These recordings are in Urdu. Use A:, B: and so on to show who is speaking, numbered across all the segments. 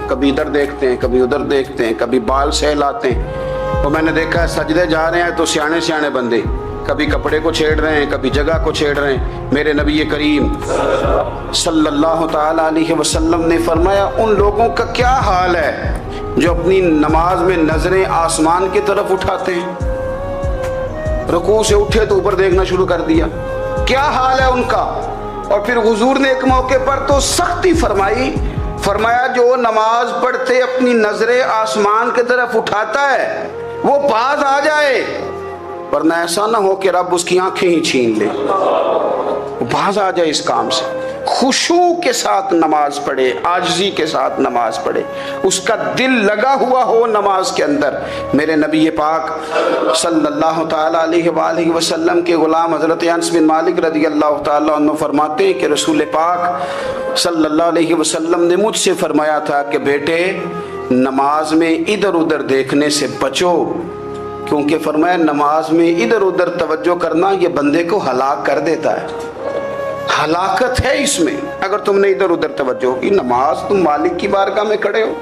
A: کبھی ادھر دیکھتے ہیں کبھی ادھر دیکھتے ہیں, کبھی بال سہلاتے ہیں. تو میں نے دیکھا ہے سجدے جا رہے ہیں تو سیانے سیانے بندے کبھی کپڑے کو چھیڑ رہے ہیں, کبھی جگہ کو چھیڑ رہے ہیں. میرے نبی کریم صلی اللہ تعالی علیہ وسلم نے فرمایا ان لوگوں کا کیا حال ہے جو اپنی نماز میں نظریں آسمان کی طرف اٹھاتے ہیں. رکوع سے اٹھے تو اوپر دیکھنا شروع کر دیا, کیا حال ہے ان کا. اور پھر حضور نے ایک موقع پر تو سختی فرمائی, فرمایا جو نماز پڑھتے اپنی نظریں آسمان کی طرف اٹھاتا ہے وہ باز آ جائے, ورنہ ایسا نہ ہو کہ رب اس کی آنکھیں ہی چھین لے. باز آ جائے اس کام سے. خشوع کے ساتھ نماز پڑھے, عاجزی کے ساتھ نماز پڑھے, اس کا دل لگا ہوا ہو نماز کے اندر. میرے نبی پاک صلی اللہ تعالی علیہ وآلہ وسلم کے غلام حضرت انس بن مالک رضی اللہ تعالی عنہ فرماتے ہیں کہ رسول پاک صلی اللہ علیہ وسلم نے مجھ سے فرمایا تھا کہ بیٹے نماز میں ادھر ادھر دیکھنے سے بچو, کیونکہ فرمایا نماز میں ادھر ادھر توجہ کرنا یہ بندے کو ہلاک کر دیتا ہے. ہلاکت ہے اس میں اگر تم نے ادھر ادھر توجہ کی. نماز تم مالک کی بارگاہ میں کھڑے ہو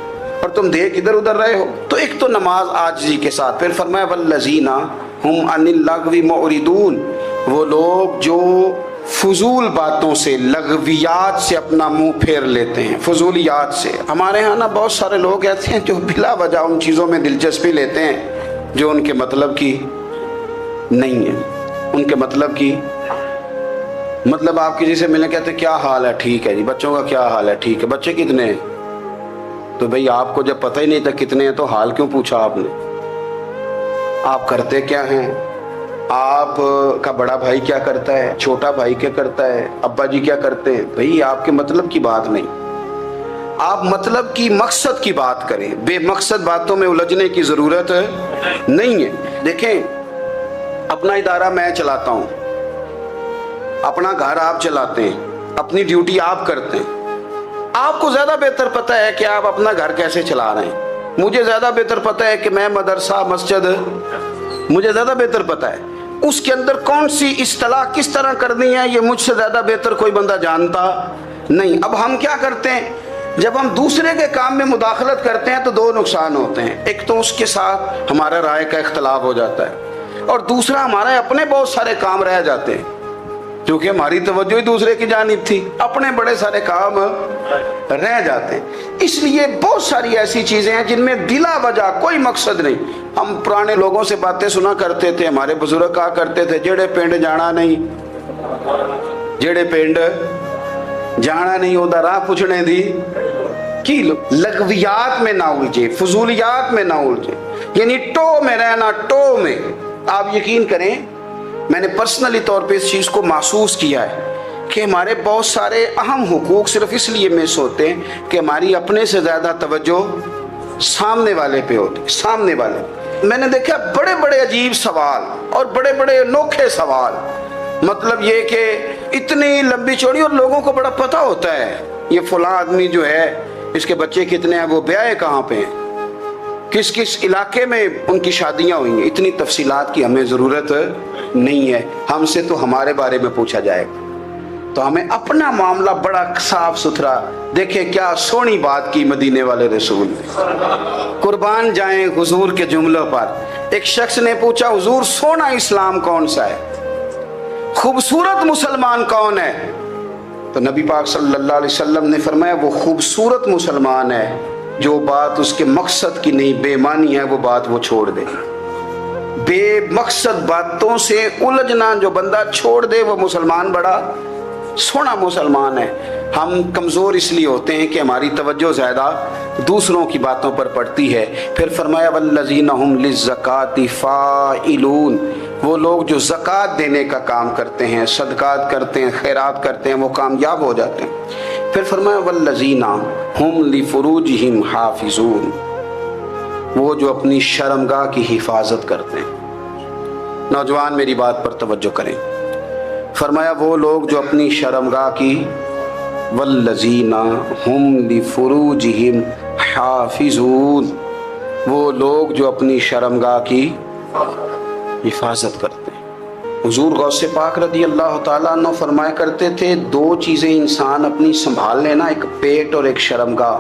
A: اور تم دیکھ ادھر ادھر رہے ہو. تو ایک تو نماز عاجزی کے ساتھ. پھر فرمایا والذین هم عن اللغو معرضون, وہ لوگ جو فضول باتوں سے لغویات سے اپنا منہ پھیر لیتے ہیں, فضولیات سے. ہمارے ہاں نا بہت سارے لوگ ایسے ہیں جو بلا وجہ ان چیزوں میں دلچسپی لیتے ہیں جو ان کے مطلب کی نہیں ہے. ان کے مطلب کی مطلب آپ کسی سے ملنے کہتے ہیں کیا حال ہے, ٹھیک ہے جی. بچوں کا کیا حال ہے, ٹھیک ہے. بچے کتنے ہیں؟ تو بھئی آپ کو جب پتہ ہی نہیں تھا کتنے ہیں تو حال کیوں پوچھا آپ نے؟ آپ کرتے کیا ہیں؟ آپ کا بڑا بھائی کیا کرتا ہے, چھوٹا بھائی کیا کرتا ہے, ابا جی کیا کرتے ہیں؟ بھئی آپ کے مطلب کی بات نہیں, آپ مطلب کی مقصد کی بات کریں. بے مقصد باتوں میں الجھنے کی ضرورت نہیں ہے. دیکھیں اپنا ادارہ میں چلاتا ہوں, اپنا گھر آپ چلاتے ہیں, اپنی ڈیوٹی آپ کرتے ہیں. آپ کو زیادہ بہتر پتہ ہے کہ آپ اپنا گھر کیسے چلا رہے ہیں. مجھے زیادہ بہتر پتہ ہے کہ میں مدرسہ مسجد, مجھے زیادہ بہتر پتہ ہے اس کے اندر کون سی اصطلاح کس طرح کرنی ہے, یہ مجھ سے زیادہ بہتر کوئی بندہ جانتا نہیں. اب ہم کیا کرتے ہیں, جب ہم دوسرے کے کام میں مداخلت کرتے ہیں تو دو نقصان ہوتے ہیں. ایک تو اس کے ساتھ ہمارا رائے کا اختلاف ہو جاتا ہے, اور دوسرا ہمارے اپنے بہت سارے کام رہ جاتے ہیں کیونکہ ہماری توجہ ہی دوسرے کی جانب تھی. اپنے بڑے سارے کام رہ جاتے ہیں. اس لیے بہت ساری ایسی چیزیں ہیں جن میں بلا وجہ کوئی مقصد نہیں. ہم پرانے لوگوں سے باتیں سنا کرتے تھے, ہمارے بزرگ کہا کرتے تھے جڑے پنڈ جانا نہیں, جڑے پنڈ جانا نہیں ہوتا راہ پوچھنے دی کی. لغویات میں نہ الجھے, فضولیات میں نہ الجھے, یعنی ٹو میں رہنا, ٹو میں. آپ یقین کریں میں نے پرسنلی طور پہ اس چیز کو محسوس کیا ہے کہ ہمارے بہت سارے اہم حقوق صرف اس لیے مس ہوتے ہیں کہ ہماری اپنے سے زیادہ توجہ سامنے والے پہ ہوتی, سامنے والے. میں نے دیکھا بڑے بڑے عجیب سوال اور بڑے بڑے انوکھے سوال, مطلب یہ کہ اتنی لمبی چوڑی, اور لوگوں کو بڑا پتہ ہوتا ہے یہ فلاں آدمی جو ہے اس کے بچے کتنے ہیں, وہ بیاہ کہاں پہ ہیں, کس کس علاقے میں ان کی شادیاں ہوئی ہیں. اتنی تفصیلات کی ہمیں ضرورت نہیں ہے. ہم سے تو ہمارے بارے میں پوچھا جائے گا تو ہمیں اپنا معاملہ بڑا صاف ستھرا. دیکھیں کیا سونی بات کی مدینے والے رسول نے, قربان جائیں حضور کے جملوں پر. ایک شخص نے پوچھا حضور سونا اسلام کون سا ہے, خوبصورت مسلمان کون ہے؟ تو نبی پاک صلی اللہ علیہ وسلم نے فرمایا وہ خوبصورت مسلمان ہے جو بات اس کے مقصد کی نہیں, بے معنی ہے وہ بات وہ چھوڑ دے. بے مقصد باتوں سے الجھنا جو بندہ چھوڑ دے وہ مسلمان بڑا سونا مسلمان ہے. ہم کمزور اس لیے ہوتے ہیں کہ ہماری توجہ زیادہ دوسروں کی باتوں پر پڑتی ہے. پھر فرمایا والذین هم للزکاۃ فاعلون, وہ لوگ جو زکوٰۃ دینے کا کام کرتے ہیں, صدقات کرتے ہیں, خیرات کرتے ہیں, وہ کامیاب ہو جاتے ہیں. پھر فرمایا والذین هم لفروجہم حافظون, وہ جو اپنی شرمگاہ کی حفاظت کرتے ہیں. نوجوان میری بات پر توجہ کریں. فرمایا وہ لوگ جو اپنی شرمگاہ کی, والذین هم لفروجہم حافظون, وہ لوگ جو اپنی شرمگاہ کی حفاظت کرتے ہیں. حضور غوث پاک رضی اللہ تعالیٰ عنہ فرمایا کرتے تھے دو چیزیں انسان اپنی سنبھال لینا, ایک پیٹ اور ایک شرمگاہ.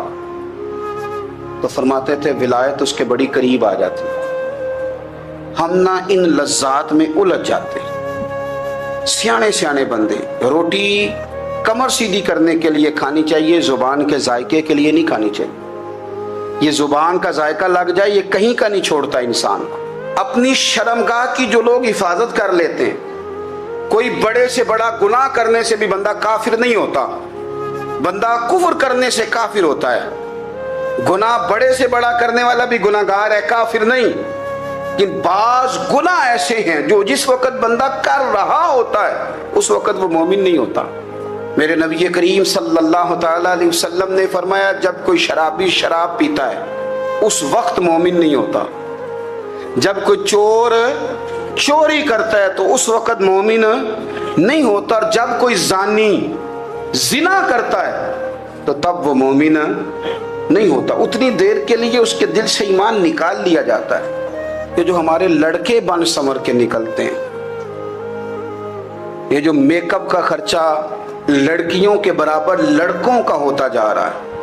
A: تو فرماتے تھے ولایت اس کے بڑی قریب آ جاتی، ہم نہ ان لذات میں الجھ جاتے۔ سیانے سیانے بندے، روٹی کمر سیدھی کرنے کے لیے کھانی چاہیے، زبان کے ذائقے کے لیے نہیں کھانی چاہیے۔ یہ زبان کا ذائقہ لگ جائے یہ کہیں کا نہیں چھوڑتا انسان کو۔ اپنی شرمگاہ کی جو لوگ حفاظت کر لیتے ہیں، کوئی بڑے سے بڑا گناہ کرنے سے بھی بندہ کافر نہیں ہوتا، بندہ کفر کرنے سے کافر ہوتا ہے۔ گناہ بڑے سے بڑا کرنے والا بھی گناہگار ہے، کافر نہیں۔ لیکن بعض گناہ ایسے ہیں جو جس وقت بندہ کر رہا ہوتا ہے اس وقت وہ مومن نہیں ہوتا۔ میرے نبی کریم صلی اللہ تعالی علیہ وسلم نے فرمایا جب کوئی شرابی شراب پیتا ہے اس وقت مومن نہیں ہوتا، جب کوئی چور چوری کرتا ہے تو اس وقت مومن نہیں ہوتا، اور جب کوئی زانی زنا کرتا ہے تو تب وہ مومن نہیں ہوتا۔ اتنی دیر کے لیے اس کے دل سے ایمان نکال لیا جاتا ہے۔ یہ جو ہمارے لڑکے بن سمر کے نکلتے ہیں، یہ جو میک اپ کا خرچہ لڑکیوں کے برابر لڑکوں کا ہوتا جا رہا ہے،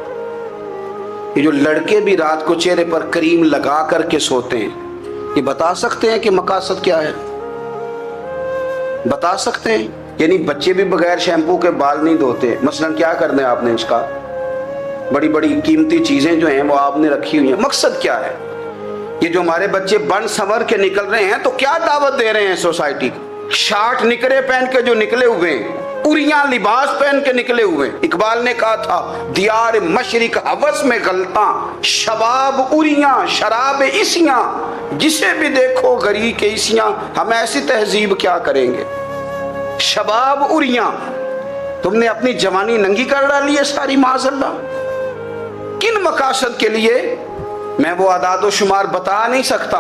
A: یہ جو لڑکے بھی رات کو چہرے پر کریم لگا کر کے سوتے ہیں، یہ بتا سکتے ہیں کہ مقاصد کیا ہے؟ بتا سکتے ہیں؟ یعنی بچے بھی بغیر شیمپو کے بال نہیں دھوتے، مثلا کیا کرنا ہے آپ نے اس کا؟ بڑی بڑی قیمتی چیزیں جو ہیں وہ آپ نے رکھی ہوئی ہیں، مقصد کیا ہے؟ یہ جو ہمارے بچے بن سنور کے نکل رہے ہیں تو کیا دعوت دے رہے ہیں سوسائٹی کو؟ شارٹ نکرے پہن کے جو نکلے ہوئے ہیں، اریاں لباس پہن کے نکلے ہوئے ہیں۔ اقبال نے کہا تھا دیار مشرق ہوس میں غلطاں، شباب اریاں شراب عیسیاں، جسے بھی دیکھو غری کے عیسیاں۔ ہم ایسی تہذیب کیا کریں گے؟ شباب اریاں، تم نے اپنی جوانی ننگی کر ڈالی ہے ساری، معاذ اللہ۔ کن مقاصد کے لیے؟ میں وہ اعداد و شمار بتا نہیں سکتا۔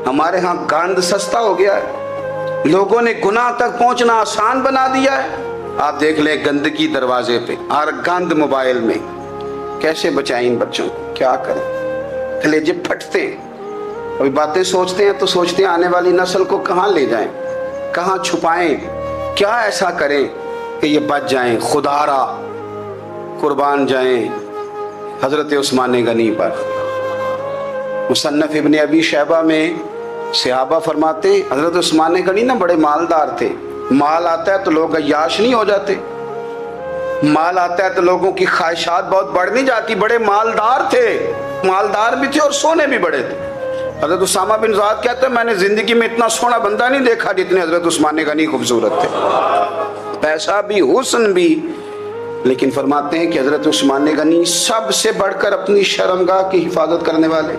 A: ہمارے ہاں گاند سستا ہو گیا ہے، لوگوں نے گناہ تک پہنچنا آسان بنا دیا ہے۔ آپ دیکھ لیں گندگی دروازے پہ اور گند موبائل میں، کیسے بچائیں ان بچوں کو؟ کیا کریں؟ کلیجے پھٹتے ہیں۔ ابھی باتیں سوچتے ہیں تو سوچتے ہیں آنے والی نسل کو کہاں لے جائیں، کہاں چھپائیں، کیا ایسا کریں کہ یہ بچ جائیں، خدا را قربان جائیں حضرت عثمان غنی پر۔ مصنف ابن ابی شیبہ میں صحابہ فرماتے ہیں حضرت عثمان غنی نا بڑے مالدار تھے۔ مال آتا ہے تو لوگ عیاش نہیں ہو جاتے، مال آتا ہے تو لوگوں کی خواہشات بہت بڑھ نہیں جاتی۔ بڑے مالدار تھے، مالدار بھی تھے اور سونے بھی بڑے تھے۔ حضرت اسامہ بن زید کہتے ہیں میں نے زندگی میں اتنا سونا بندہ نہیں دیکھا جتنے حضرت عثمان غنی خوبصورت تھے، پیسہ بھی حسن بھی۔ لیکن فرماتے ہیں کہ حضرت عثمان غنی سب سے بڑھ کر اپنی شرمگاہ کی حفاظت کرنے والے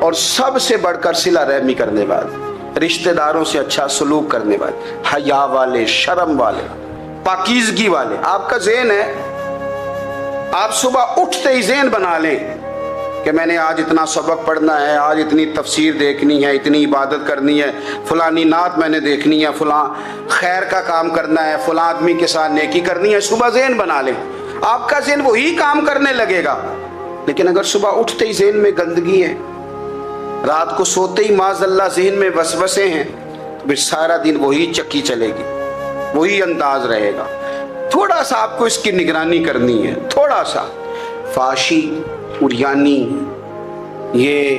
A: اور سب سے بڑھ کر صلہ رحمی کرنے والے، رشتہ داروں سے اچھا سلوک کرنے والے، حیا والے، شرم والے، پاکیزگی والے۔ آپ کا ذہن ہے، آپ صبح اٹھتے ہی ذہن بنا لیں کہ میں نے آج اتنا سبق پڑھنا ہے، آج اتنی تفسیر دیکھنی ہے، اتنی عبادت کرنی ہے، فلانی نعت میں نے دیکھنی ہے، فلاں خیر کا کام کرنا ہے، فلاں آدمی کے ساتھ نیکی کرنی ہے۔ صبح ذہن بنا لیں، آپ کا ذہن وہی کام کرنے لگے گا۔ لیکن اگر صبح اٹھتے ہی ذہن میں گندگی ہے، رات کو سوتے ہی معاذ اللہ ذہن میں وسوسے ہیں، تو پھر سارا دن وہی چکی چلے گی، وہی انداز رہے گا۔ تھوڑا سا آپ کو اس کی نگرانی کرنی ہے، تھوڑا سا۔ فحاشی، عریانی یہ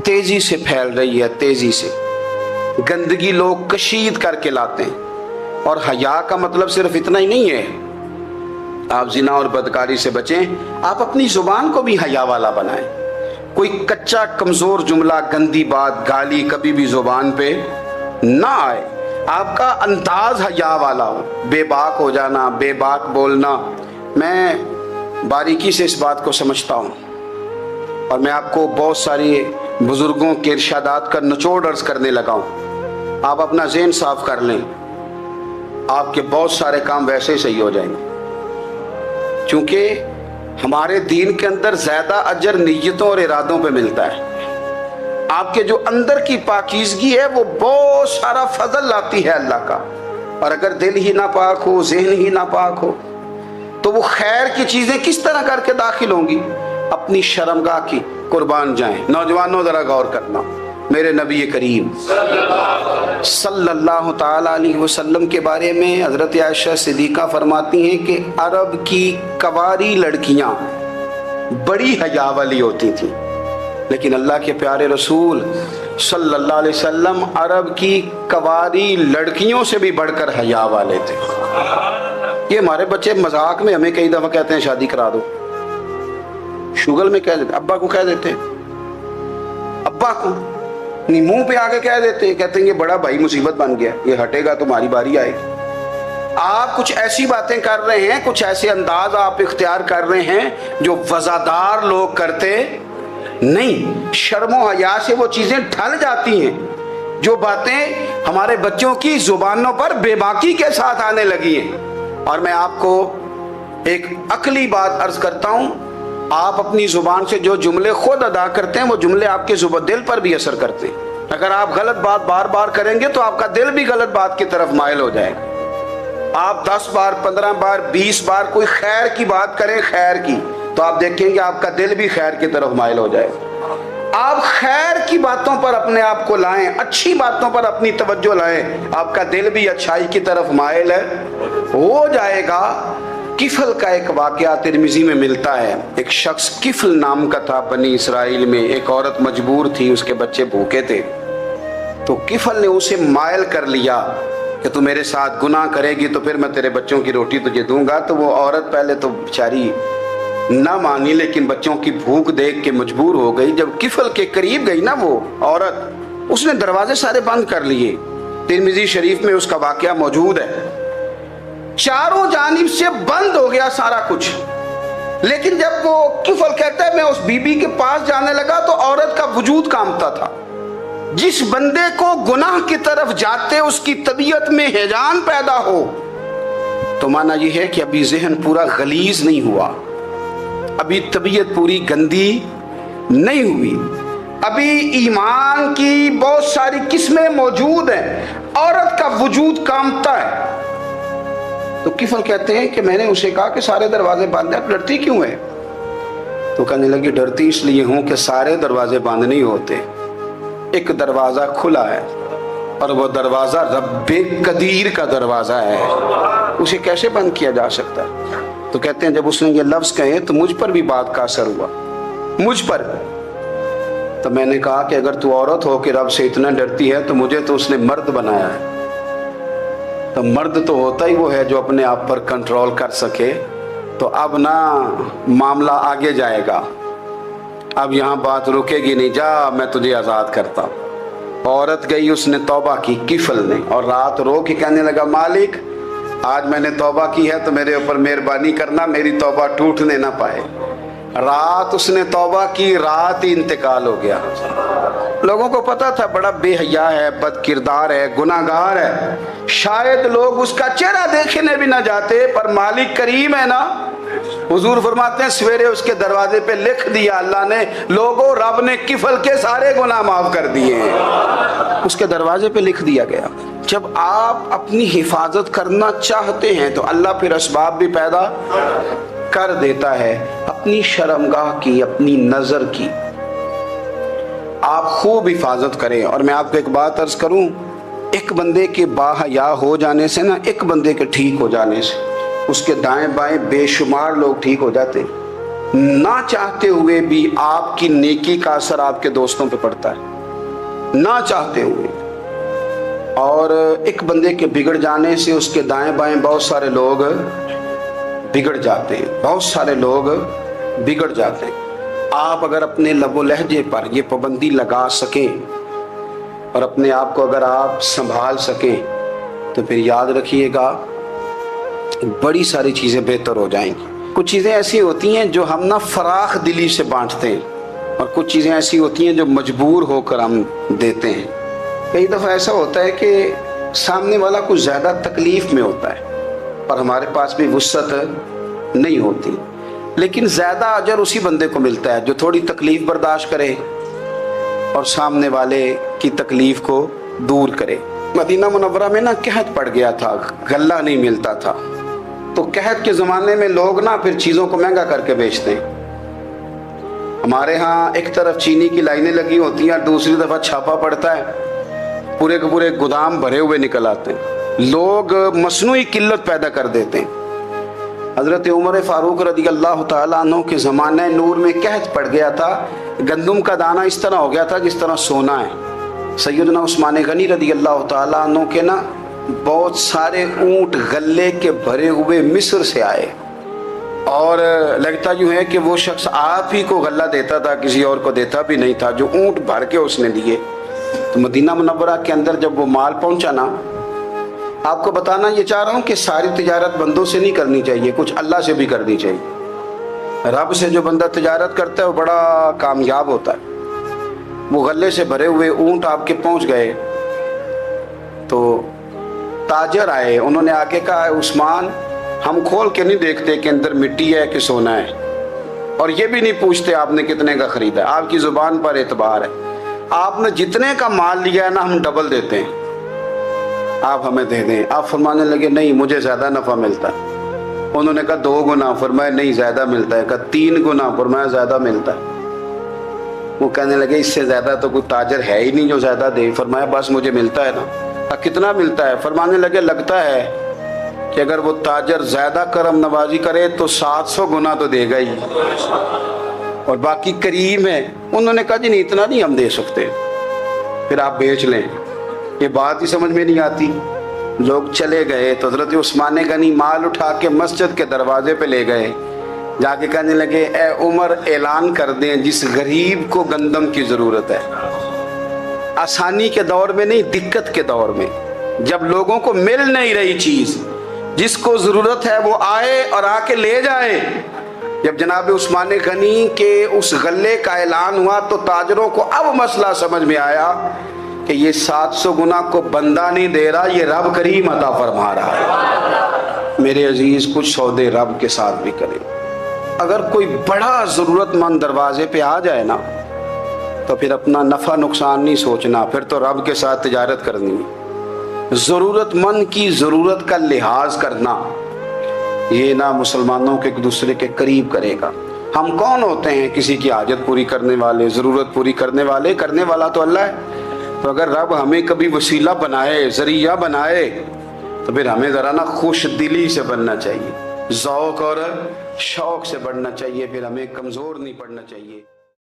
A: تیزی سے پھیل رہی ہے، تیزی سے گندگی لوگ کشید کر کے لاتے ہیں۔ اور حیا کا مطلب صرف اتنا ہی نہیں ہے آپ زنا اور بدکاری سے بچیں، آپ اپنی زبان کو بھی حیا والا بنائیں۔ کوئی کچا کمزور جملہ، گندی بات، گالی کبھی بھی زبان پہ نہ آئے، آپ کا انداز حیا والا ہو۔ بے باک ہو جانا، بے باک بولنا، میں باریکی سے اس بات کو سمجھتا ہوں اور میں آپ کو بہت ساری بزرگوں کے ارشادات کا نچوڑ عرض کرنے لگا ہوں۔ آپ اپنا ذہن صاف کر لیں، آپ کے بہت سارے کام ویسے ہی صحیح ہو جائیں گے، چونکہ ہمارے دین کے اندر زیادہ اجر نیتوں اور ارادوں پہ ملتا ہے۔ آپ کے جو اندر کی پاکیزگی ہے وہ بہت سارا فضل لاتی ہے اللہ کا، اور اگر دل ہی ناپاک ہو، ذہن ہی ناپاک ہو، تو وہ خیر کی چیزیں کس طرح کر کے داخل ہوں گی؟ اپنی شرمگاہ کی قربان جائیں۔ نوجوانوں ذرا غور کرنا، میرے نبی کریم صلی اللہ تعالی علیہ وسلم کے بارے میں حضرت عائشہ صدیقہ فرماتی ہیں کہ عرب کی کواری لڑکیاں بڑی حیا والی ہوتی تھی، لیکن اللہ کے پیارے رسول صلی اللہ علیہ وسلم عرب کی کواری لڑکیوں سے بھی بڑھ کر حیا والے تھے۔ یہ ہمارے بچے مذاق میں ہمیں کئی دفعہ کہتے ہیں شادی کرا دو، شوگل میں کہہ دیتے، ابا کو کہہ دیتے، ابا کو نہیں، منہ پہ آگے کہہ دیتے، کہتے ہیں یہ بڑا بھائی مصیبت بن گیا، یہ ہٹے گا تمہاری باری آئے گی۔ آپ کچھ ایسی باتیں کر رہے ہیں، کچھ ایسے انداز آپ اختیار کر رہے ہیں جو وزادار لوگ کرتے نہیں۔ شرم و حیا سے وہ چیزیں ڈھل جاتی ہیں جو باتیں ہمارے بچوں کی زبانوں پر بے باکی کے ساتھ آنے لگی ہیں۔ اور میں آپ کو ایک عقلی بات عرض کرتا ہوں، آپ اپنی زبان سے جو جملے خود ادا کرتے ہیں وہ جملے آپ کے دل پر بھی اثر کرتے ہیں۔ اگر آپ غلط بات بار بار کریں گے تو آپ کا دل بھی غلط بات کی طرف مائل ہو جائے گا۔ آپ 10 بار 15 بار 20 بار کوئی خیر کی بات کریں، خیر کی، تو آپ دیکھیں گے آپ کا دل بھی خیر کی طرف مائل ہو جائے گا۔ آپ خیر کی باتوں پر اپنے آپ کو لائیں، اچھی باتوں پر اپنی توجہ لائیں، آپ کا دل بھی اچھائی کی طرف مائل ہو جائے گا۔ کفل کا ایک واقعہ ترمذی میں ملتا ہے۔ ایک شخص کفل نام کا تھا بنی اسرائیل میں، ایک عورت مجبور تھی، اس کے بچے بھوکے تھے، تو کفل نے اسے مائل کر لیا کہ تو میرے ساتھ گناہ کرے گی تو پھر میں تیرے بچوں کی روٹی تجھے دوں گا۔ تو وہ عورت پہلے تو بیچاری نہ مانی، لیکن بچوں کی بھوک دیکھ کے مجبور ہو گئی۔ جب کفل کے قریب گئی نا وہ عورت، اس نے دروازے سارے بند کر لیے۔ ترمذی شریف میں اس کا واقعہ موجود ہے۔ چاروں جانب سے بند ہو گیا سارا کچھ، لیکن جب وہ کفل کہتا ہے میں اس بی بی کے پاس جانے لگا تو عورت کا وجود کانپتا تھا۔ جس بندے کو گناہ کی طرف جاتے اس کی طبیعت میں ہیجان پیدا ہو تو مانا یہ ہے کہ ابھی ذہن پورا غلیظ نہیں ہوا، ابھی طبیعت پوری گندی نہیں ہوئی، ابھی ایمان کی بہت ساری قسمیں موجود ہیں، عورت کا وجود کانپتا ہے۔ تو کفل کہتے ہیں کہ میں نے اسے کہا کہ سارے دروازے بند ہیں، ڈرتی کیوں ہے؟ تو کہنے لگی ڈرتی اس لیے ہوں کہ سارے دروازے بند نہیں ہوتے، ایک دروازہ کھلا ہے اور وہ دروازہ رب قدیر کا دروازہ ہے، اسے کیسے بند کیا جا سکتا ہے؟ تو کہتے ہیں جب اس نے یہ لفظ کہے تو مجھ پر بھی بات کا اثر ہوا، مجھ پر۔ تو میں نے کہا کہ اگر تو عورت ہو کے رب سے اتنا ڈرتی ہے تو مجھے تو اس نے مرد بنایا ہے، تو مرد تو ہوتا ہی وہ ہے جو اپنے آپ پر کنٹرول کر سکے۔ تو اب نہ معاملہ آگے جائے گا، اب یہاں بات رکے گی نہیں، جا میں تجھے آزاد کرتا ہوں۔ عورت گئی، اس نے توبہ کی کفل نے، اور رات رو کے کہنے لگا مالک آج میں نے توبہ کی ہے تو میرے اوپر مہربانی کرنا، میری توبہ ٹوٹنے نہ پائے۔ رات اس نے توبہ کی، رات ہی انتقال ہو گیا۔ لوگوں کو پتا تھا بڑا بے حیا ہے، بد کردار ہے، گناہ گار ہے، شاید لوگ اس کا چہرہ دیکھنے بھی نہ جاتے، پر مالک کریم ہے نا۔ حضور فرماتے ہیں سویرے اس کے دروازے پہ لکھ دیا اللہ نے، لوگوں رب نے کفل کے سارے گناہ معاف کر دیے ہیں، اس کے دروازے پہ لکھ دیا گیا۔ جب آپ اپنی حفاظت کرنا چاہتے ہیں تو اللہ پھر اسباب بھی پیدا کر دیتا ہے۔ اپنی شرمگاہ کی، اپنی نظر کی آپ خوب حفاظت کریں۔ اور میں آپ کو ایک بات عرض کروں، ایک بندے کے باحیا ہو جانے سے نا، ایک بندے کے ٹھیک ہو جانے سے اس کے دائیں بائیں بے شمار لوگ ٹھیک ہو جاتے ہیں۔ نہ چاہتے ہوئے بھی آپ کی نیکی کا اثر آپ کے دوستوں پہ پڑتا ہے، نہ چاہتے ہوئے۔ اور ایک بندے کے بگڑ جانے سے اس کے دائیں بائیں بہت سارے لوگ بگڑ جاتے ہیں، بہت سارے لوگ بگڑ جاتے ہیں۔ آپ اگر اپنے لب و لہجے پر یہ پابندی لگا سکیں اور اپنے آپ کو اگر آپ سنبھال سکیں تو پھر یاد رکھیے گا بڑی ساری چیزیں بہتر ہو جائیں گی۔ کچھ چیزیں ایسی ہوتی ہیں جو ہم نہ فراخ دلی سے بانٹتے ہیں، اور کچھ چیزیں ایسی ہوتی ہیں جو مجبور ہو کر ہم دیتے ہیں۔ کئی دفعہ ایسا ہوتا ہے کہ سامنے والا کچھ زیادہ تکلیف میں ہوتا ہے اور ہمارے پاس بھی وسعت نہیں ہوتی، لیکن زیادہ اجر اسی بندے کو ملتا ہے جو تھوڑی تکلیف برداشت کرے اور سامنے والے کی تکلیف کو دور کرے۔ مدینہ منورہ میں نا قحط پڑ گیا تھا، غلہ نہیں ملتا تھا، تو قحط کے زمانے میں لوگ نا پھر چیزوں کو مہنگا کر کے بیچتے ہیں۔ ہمارے ہاں ایک طرف چینی کی لائنیں لگی ہوتی ہیں، دوسری دفعہ چھاپا پڑتا ہے، پورے کے پورے گودام بھرے ہوئے نکل آتے ہیں، لوگ مصنوعی قلت پیدا کر دیتے ہیں۔ حضرت عمر فاروق رضی اللہ تعالیٰ عنہ کے زمانہ نور میں قحط پڑ گیا تھا، گندم کا دانہ اس طرح ہو گیا تھا جس طرح سونا ہے۔ سیدنا عثمان غنی رضی اللہ تعالیٰ عنہ کے نا بہت سارے اونٹ غلے کے بھرے ہوئے مصر سے آئے، اور لگتا یوں ہے کہ وہ شخص آپ ہی کو غلہ دیتا تھا، کسی اور کو دیتا بھی نہیں تھا، جو اونٹ بھر کے اس نے دیے۔ تو مدینہ منورہ کے اندر جب وہ مال پہنچا نا، آپ کو بتانا یہ چاہ رہا ہوں کہ ساری تجارت بندوں سے نہیں کرنی چاہیے، کچھ اللہ سے بھی کرنی چاہیے۔ رب سے جو بندہ تجارت کرتا ہے وہ بڑا کامیاب ہوتا ہے۔ وہ غلے سے بھرے ہوئے اونٹ آپ کے پہنچ گئے تو تاجر آئے، انہوں نے آ کے کہا عثمان ہم کھول کے نہیں دیکھتے کہ اندر مٹی ہے کہ سونا ہے، اور یہ بھی نہیں پوچھتے آپ نے کتنے کا خریدا ہے، آپ کی زبان پر اعتبار ہے، آپ نے جتنے کا مال لیا ہے نا ہم ڈبل دیتے ہیں، آپ ہمیں دے دیں۔ آپ فرمانے لگے نہیں مجھے زیادہ نفع ملتا ہے۔ انہوں نے کہا 2 گنا، فرمایا نہیں زیادہ ملتا ہے، کہا 3 گنا، فرمایا زیادہ ملتا ہے۔ وہ کہنے لگے اس سے زیادہ تو کوئی تاجر ہے ہی نہیں جو زیادہ دے، فرمایا بس مجھے ملتا ہے نا۔ کہا کتنا ملتا ہے؟ فرمانے لگے لگتا ہے کہ اگر وہ تاجر زیادہ کرم نوازی کرے تو 700 گنا تو دے گا ہی، اور باقی کریم ہے۔ انہوں نے کہا جی نہیں اتنا نہیں ہم دے سکتے، پھر آپ بیچ لیں۔ یہ بات ہی سمجھ میں نہیں آتی۔ لوگ چلے گئے تو حضرت عثمان غنی مال اٹھا کے مسجد کے دروازے پہ لے گئے، جا کے کہنے لگے اے عمر اعلان کر دیں جس غریب کو گندم کی ضرورت ہے، آسانی کے دور میں نہیں دقت کے دور میں، جب لوگوں کو مل نہیں رہی چیز، جس کو ضرورت ہے وہ آئے اور آ کے لے جائے۔ جب جناب عثمان غنی کے اس غلے کا اعلان ہوا تو تاجروں کو اب مسئلہ سمجھ میں آیا کہ یہ 700 گنا کو بندہ نہیں دے رہا، یہ رب کریم عطا فرما رہا ہے۔ میرے عزیز کچھ سودے رب کے ساتھ بھی کریں۔ اگر کوئی بڑا ضرورت مند دروازے پہ آ جائے نا تو پھر اپنا نفع نقصان نہیں سوچنا، پھر تو رب کے ساتھ تجارت کرنی ہے۔ ضرورت مند کی ضرورت کا لحاظ کرنا یہ نہ مسلمانوں کے ایک دوسرے کے قریب کرے گا۔ ہم کون ہوتے ہیں کسی کی حاجت پوری کرنے والے، ضرورت پوری کرنے والے؟ کرنے والا تو اللہ ہے۔ تو اگر رب ہمیں کبھی وسیلہ بنائے، ذریعہ بنائے، تو پھر ہمیں ذرا نا خوش دلی سے بننا چاہیے، ذوق اور شوق سے بڑھنا چاہیے، پھر ہمیں کمزور نہیں پڑنا چاہیے۔